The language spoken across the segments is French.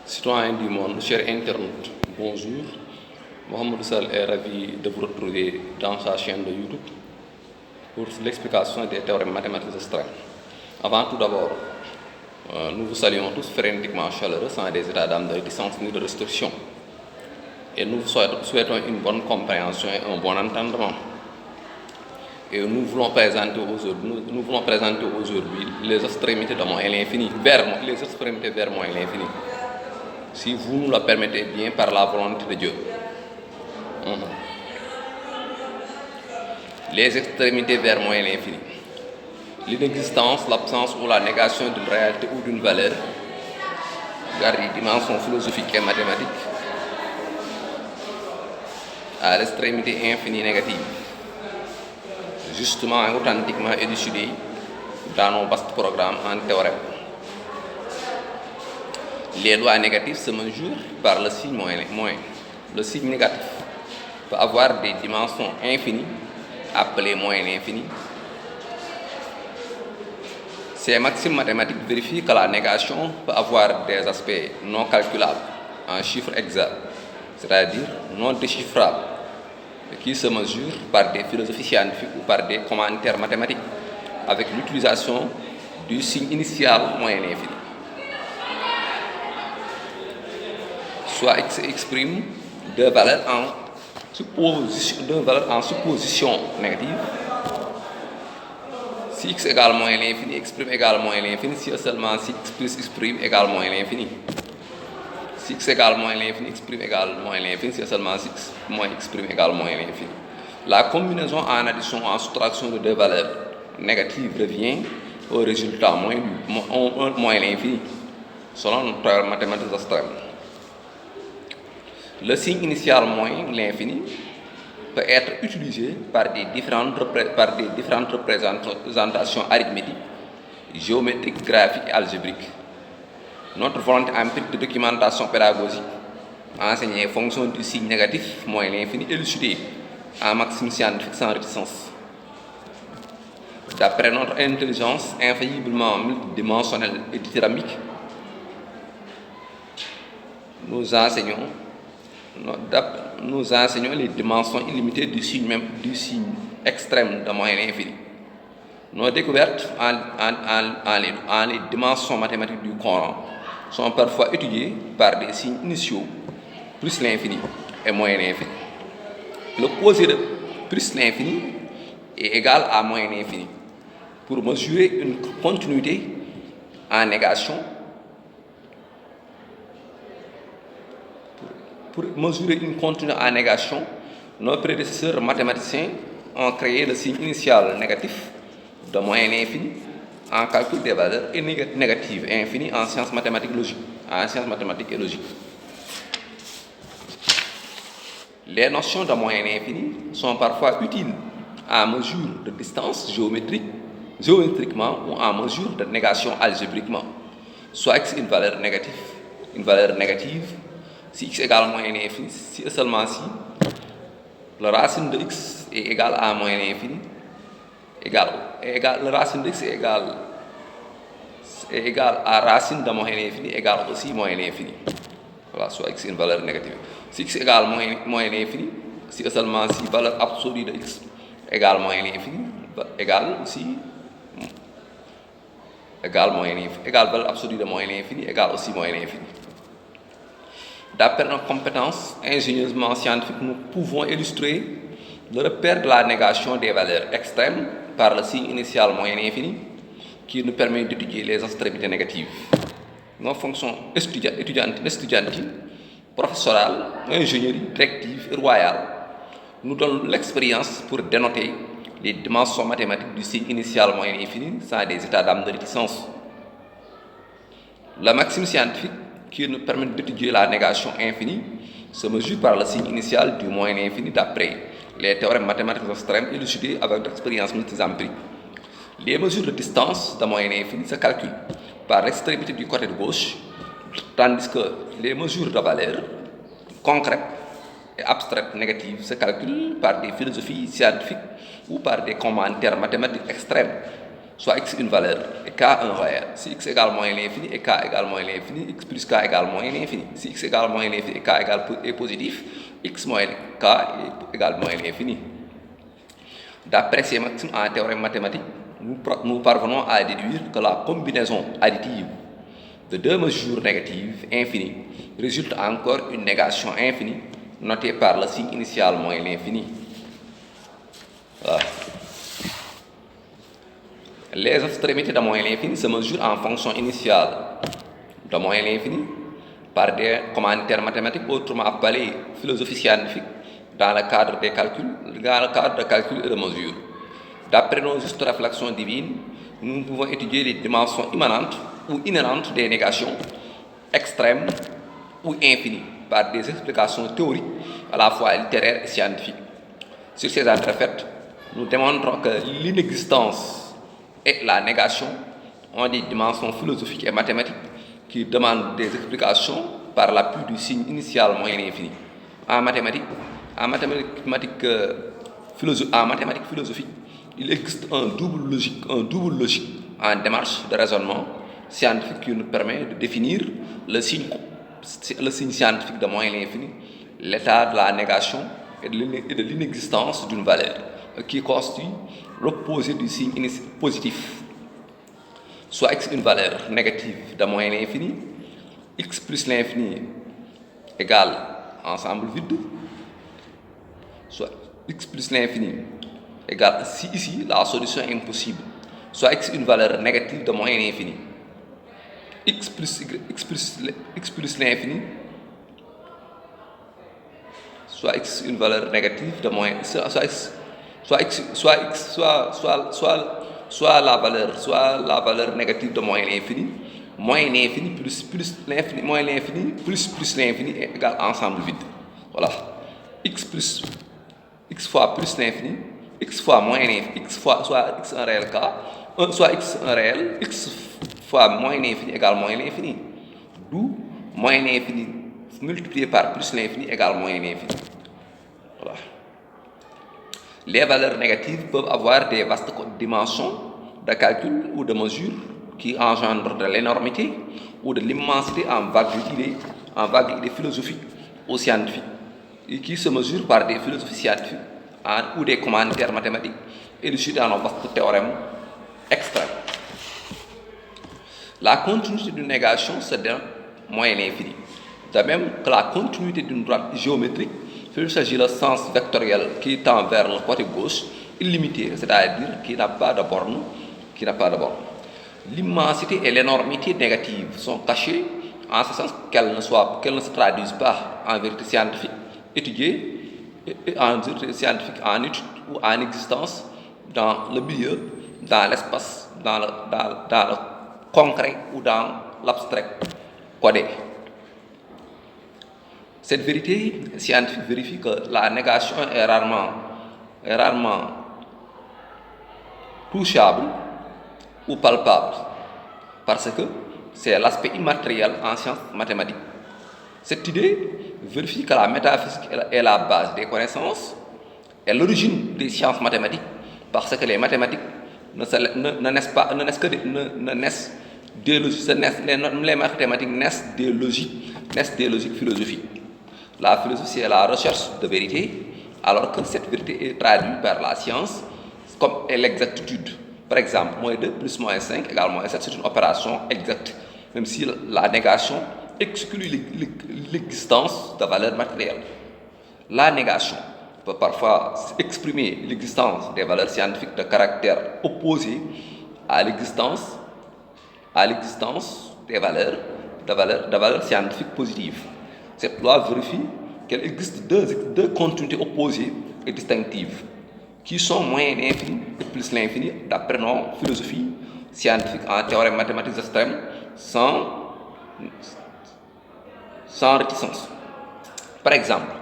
Citoyens du monde, chers internautes, bonjour. Mohamed Sall est ravi de vous retrouver dans sa chaîne de YouTube pour l'explication des théorèmes mathématiques extrêmes. Avant tout d'abord, nous vous saluons tous frénétiquement chaleureux sans des états d'âme de réticence ni de restriction. Et nous vous souhaitons une bonne compréhension et un bon entendement. Et nous voulons présenter aujourd'hui les extrémités de moi et l'infini, les extrémités vers moi et l'infini. Si vous nous le permettez bien par la volonté de Dieu. Les extrémités vers moi et l'infini. L'inexistence, l'absence ou la négation d'une réalité ou d'une valeur, garde des dimensions philosophiques et mathématiques, à l'extrémité infinie négative, justement et authentiquement élucidée dans nos vastes programmes en théorème. Les lois négatives se mesurent par le signe moins. Le signe négatif peut avoir des dimensions infinies, appelées moyennes infinies. Ces maximes mathématiques vérifient que la négation peut avoir des aspects non calculables en chiffres exacts, c'est-à-dire non déchiffrables, qui se mesurent par des philosophies scientifiques ou par des commentaires mathématiques, avec l'utilisation du signe initial moyen infini. Soit x exprime deux valeurs en supposition négative. Si x égale moins l'infini, exprime égale moins l'infini, si seulement si x plus exprime égale moins l'infini. Si x égale moins l'infini, exprime égale moins l'infini, si seulement si x moins exprime égale moins l'infini. La combinaison en addition en soustraction de deux valeurs négatives revient au résultat moins l'infini, selon notre théorème mathématique extrême. Le signe initial moins l'infini peut être utilisé par des différentes représentations arithmétiques, géométriques, graphiques et algébriques. Notre volonté empirique de documentation pédagogique enseigner fonction du signe négatif moins l'infini élucidé en maxime scientifique sans réticence. D'après notre intelligence infailliblement multidimensionnelle et dynamique, nous enseignons les dimensions illimitées du signe extrême de moyen infini. Nos découvertes en les dimensions mathématiques du Coran sont parfois étudiées par des signes initiaux plus l'infini et moyen infini. Le posé de plus l'infini est égal à moyen infini. Pour mesurer une continuité en négation, nos prédécesseurs mathématiciens ont créé le signe initial négatif de moyen infini en calcul des valeurs et négatives et infinies en sciences mathématiques et logique. Les notions de moyen infini sont parfois utiles en mesure de distance géométriquement ou en mesure de négation algébriquement. Soit x une valeur négative, si x égale moyen infini, si et seulement si la racine de x est égale à moyen infini, la racine de x est égale à racine de moyen infini égale aussi moyen infini. Voilà, soit x une valeur négative. Si x égale moyen infini, si et seulement si valeur absolue de x égale moyen infini, égale valeur absolue de moyen infini égale aussi moyen infini. D'après nos compétences ingénieusement scientifiques, nous pouvons illustrer le repère de la négation des valeurs extrêmes par le signe initial moyen infini qui nous permet d'étudier les extrémités négatives. Nos fonctions estudiantines, professorales, ingénierie, directive et royale nous donnent l'expérience pour dénoter les dimensions mathématiques du signe initial moyen infini sans des états d'âme de réticence. La maxime scientifique qui nous permet d'étudier la négation infinie se mesure par le signe initial du moyen infini d'après les théorèmes mathématiques extrêmes élucidés avec l'expérience multiempirique. Les mesures de distance de moyen infini se calculent par l'extrémité du côté de gauche, tandis que les mesures de valeur concrètes et abstraites négatives se calculent par des philosophies scientifiques ou par des commentaires mathématiques extrêmes soit x une valeur et k un réel. Si x égale moins l'infini et k égale moins l'infini, x plus k égale moins l'infini. Si x égale moins l'infini et k est positif, x moins k égale moins l'infini. D'après ces maximes en théorème mathématique, nous parvenons à déduire que la combinaison additive de deux mesures négatives infinies résulte encore une négation infinie notée par le signe initial moins l'infini. Voilà. Les extrémités de moins l'infini se mesurent en fonction initiale de moins l'infini par des commentaires mathématiques, autrement appelés philosophie scientifique, dans le cadre de calcul et de mesure. D'après nos justes réflexions divines, nous pouvons étudier les dimensions immanentes ou inhérentes des négations extrêmes ou infinies par des explications théoriques à la fois littéraires et scientifiques. Sur ces entrefaites, nous démontrons que l'inexistence et la négation ont des dimensions philosophiques et mathématiques qui demandent des explications par l'appui du signe initial moins l'infini. En mathématiques philosophiques, il existe un double logique en démarche de raisonnement scientifique qui nous permet de définir le signe scientifique de moins l'infini, l'état de la négation et de l'inexistence d'une valeur, qui constitue l'opposé du signe positif. Soit x une valeur négative de moins l'infini, x plus l'infini égale ensemble vide, soit x plus l'infini égale, si ici la solution est impossible, soit x une valeur négative de moins l'infini, x plus l'infini, soit x une valeur négative de moins, soit la valeur négative de moins l'infini plus l'infini moins l'infini plus l'infini égale ensemble vide. Voilà. X fois plus l'infini, x fois moins l'infini, x fois soit x un réel k, soit x un réel, x fois moins l'infini égale moins l'infini. D'où moins l'infini multiplié par plus l'infini égale moins l'infini. Voilà. Les valeurs négatives peuvent avoir des vastes dimensions de calcul ou de mesure qui engendrent de l'énormité ou de l'immensité en vagues idées philosophiques ou scientifiques, et qui se mesurent par des philosophies scientifiques ou des commentaires mathématiques élucidés dans nos vastes théorèmes extrêmes. La continuité d'une négation se donne moins l'infini. De même que la continuité d'une droite géométrique, il s'agit du sens vectoriel qui tend vers le côté gauche, illimité, c'est-à-dire qui n'a pas de borne. L'immensité et l'énormité négatives sont cachées en ce sens qu'elles ne se traduisent pas en vérité scientifique étudiée en étude ou en existence dans le milieu, dans l'espace, dans le concret ou dans l'abstrait codé. Cette vérité scientifique vérifie que la négation est rarement touchable ou palpable, parce que c'est l'aspect immatériel en sciences mathématiques. Cette idée vérifie que la métaphysique est la base des connaissances et l'origine des sciences mathématiques, parce que les mathématiques les mathématiques naissent des logiques philosophiques. La philosophie est la recherche de vérité, alors que cette vérité est traduite par la science comme l'exactitude. Par exemple, moins 2 plus moins 5 égale moins 7, c'est une opération exacte, même si la négation exclut l'existence de valeurs matérielles. La négation peut parfois exprimer l'existence des valeurs scientifiques de caractère opposé à l'existence des valeurs scientifiques positives. Cette loi vérifie qu'il existe deux continuités opposées et distinctives, qui sont moins l'infini et plus l'infini, d'après nos philosophies scientifiques en théorème mathématiques extrêmes, sans réticence. Par exemple,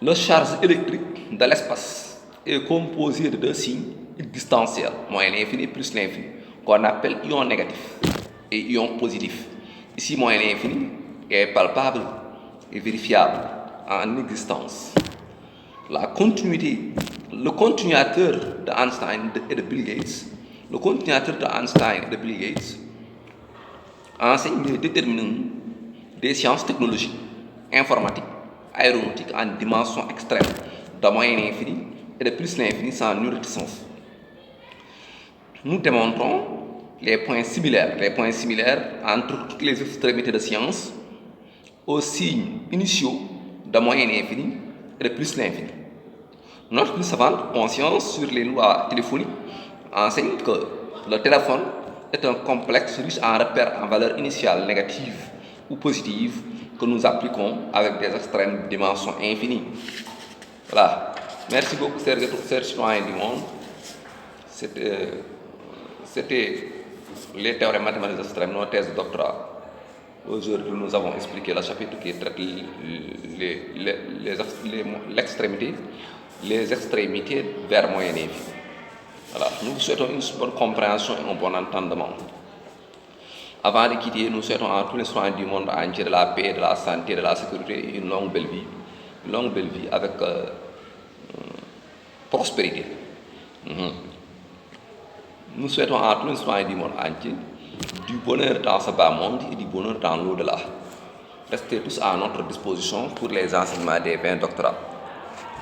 le charge électrique de l'espace est composé de deux signes existentiels, moins l'infini plus l'infini, qu'on appelle ion négatif et ion positif. Ici, moins l'infini est palpable et vérifiable en existence. Le continuateur de Einstein et de Bill Gates Le continuateur de Einstein et de Bill Gates enseigne les déterminants des sciences technologiques, informatiques, aéronautiques en dimension extrême, de moyen infini et de plus l'infini sans nulle réticence. Nous démontrons les points similaires entre toutes les extrémités de science aux signes initiaux de moyen infini et de plus l'infini. Notre plus savante conscience sur les lois téléphoniques enseigne que le téléphone est un complexe riche en repères en valeur initiale négative ou positive que nous appliquons avec des extrêmes dimensions infinies. Voilà. Merci beaucoup, chers citoyens du monde. C'était les théorèmes mathématiques extrêmes, nos thèses de doctorat. Aujourd'hui, nous avons expliqué le chapitre qui traite l'extrémité, les extrémités vers moyen infini. Voilà. Nous vous souhaitons une bonne compréhension et un bon entendement. Avant de quitter, nous souhaitons à tous les citoyens du monde entier de la paix, de la santé, de la sécurité et une longue belle vie. Une longue belle vie avec prospérité. Nous souhaitons à tous les citoyens du monde entier du bonheur dans ce bas monde et du bonheur dans l'au-delà. Restez tous à notre disposition pour les enseignements des 20 doctorats.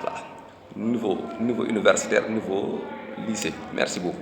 Voilà. Niveau universitaire, niveau lycée. Merci beaucoup.